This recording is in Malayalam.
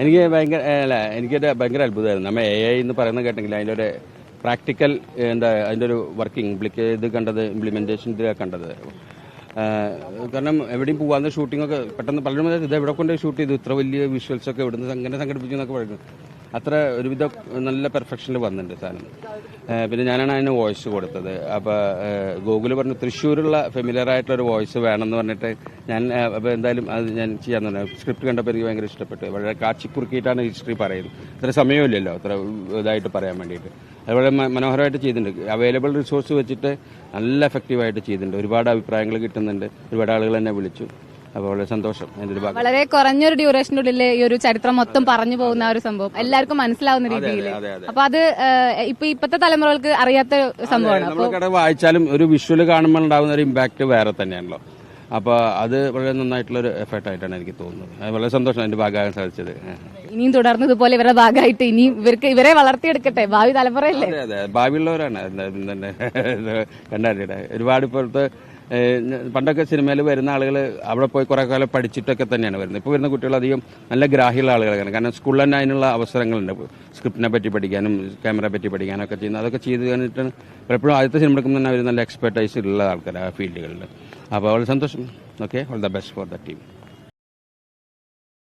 എനിക്ക് എനിക്കൊരു ഭയങ്കര അത്ഭുതമായിരുന്നു. നമ്മൾ AI എന്ന് പറയുന്നത് കേട്ടെങ്കിൽ അതിൻ്റെ ഒരു പ്രാക്ടിക്കൽ അതിൻ്റെ ഒരു വർക്കിംഗ് ഇത് കണ്ടത്, ഇംപ്ലിമെൻറ്റേഷൻ ഇത് കണ്ടത്. കാരണം എവിടെയും പോകാതെ ഷൂട്ടിങ്ങൊക്കെ പെട്ടെന്ന് പലരും ഇത് എവിടെ കൊണ്ട് ഷൂട്ട് ചെയ്തു, ഇത്ര വലിയ വിഷ്വൽസൊക്കെ എവിടുന്ന് എങ്ങനെ സംഘടിപ്പിച്ചു എന്നൊക്കെ പറയുന്നു. അത്ര ഒരുവിധം നല്ല പെർഫെക്ഷനിൽ വന്നിട്ടുണ്ട് സാധനം. പിന്നെ ഞാനാണ് അതിന് വോയിസ് കൊടുത്തത്. അപ്പോൾ ഗൂഗിൾ പറഞ്ഞു തൃശ്ശൂരുള്ള ഫെമിലിയർ ആയിട്ടുള്ളൊരു വോയിസ് വേണമെന്ന് പറഞ്ഞിട്ട് ഞാൻ അപ്പോൾ എന്തായാലും അത് ഞാൻ ചെയ്യാൻ തന്നെ. സ്ക്രിപ്റ്റ് കണ്ടപ്പോൾ എനിക്ക് ഭയങ്കര ഇഷ്ടപ്പെട്ടു. വളരെ കാച്ചിക്കുറുക്കിയിട്ടാണ് ഹിസ്റ്ററി പറയുന്നത്. അത്ര സമയമില്ലല്ലോ അത്ര ഇതായിട്ട് പറയാൻ വേണ്ടിയിട്ട്. അതുപോലെ മനോഹരമായിട്ട് ചെയ്തിട്ടുണ്ട്. അവൈലബിൾ റിസോഴ്സ് വെച്ചിട്ട് നല്ല എഫക്റ്റീവായിട്ട് ചെയ്തിട്ടുണ്ട്. ഒരുപാട് അഭിപ്രായങ്ങൾ കിട്ടുന്നുണ്ട്. ഒരുപാട് ആളുകൾ എന്നെ വിളിച്ചു. അപ്പോൾ വളരെ സന്തോഷം. വളരെ കുറഞ്ഞൊരു ഡ്യൂറേഷനുള്ളിൽ ഈ ഒരു ചരിത്രം മൊത്തം പറഞ്ഞു പോകുന്ന ഒരു സംഭവം എല്ലാവർക്കും മനസ്സിലാവുന്ന രീതിയിൽ. അപ്പൊ അത് ഇപ്പത്തെ തലമുറകൾക്ക് അറിയാത്ത സംഭവമാണ്. നമ്മൾ വായിച്ചാലും ഒരു വിഷ്വൽ കാണുമ്പോൾ ഉണ്ടാകുന്ന ഒരു ഇമ്പാക്ട് വേറെ തന്നെയാണല്ലോ. അപ്പോൾ അത് വളരെ നന്നായിട്ടുള്ളൊരു എഫർട്ടായിട്ടാണ് എനിക്ക് തോന്നുന്നത്. വളരെ സന്തോഷം അതിന്റെ ഭാഗമാകാൻ സാധിച്ചത്. ഇനിയും തുടർന്ന് ഇതുപോലെ ഇവരുടെ ഭാഗമായിട്ട് ഇനിയും ഇവരെ വളർത്തിയെടുക്കട്ടെ, ഭാവി തലമുറയല്ലേ. അതെ, ഭാവിയുള്ളവരാണ്. തന്നെ കണ്ടാലിയുടെ ഒരുപാട് ഇപ്പോഴത്തെ പണ്ടൊക്കെ സിനിമയിൽ വരുന്ന ആളുകൾ അവിടെ പോയി കുറെ കാലം പഠിച്ചിട്ടൊക്കെ തന്നെയാണ് വരുന്നത്. ഇപ്പോൾ വരുന്ന കുട്ടികൾ അധികം നല്ല ഗ്രാഹ്യമുള്ള ആളുകളാണ്. കാരണം സ്കൂളിൽ തന്നെ അതിനുള്ള അവസരങ്ങളുണ്ട്. സ്ക്രിപ്റ്റിനെ പറ്റി പഠിക്കാനും ക്യാമറ പറ്റി പഠിക്കാനൊക്കെ ചെയ്യുന്നത്. അതൊക്കെ ചെയ്ത് കഴിഞ്ഞിട്ടാണ് പലപ്പോഴും ആദ്യത്തെ സിനിമ എടുക്കുമ്പോൾ തന്നെ അവർ നല്ല എക്സ്പെർട്ടൈസ് ഉള്ള ആൾക്കാർ ആ ഫീൽഡുകളിൽ. അപ്പോൾ വളരെ സന്തോഷം. Okay, all the best for the team.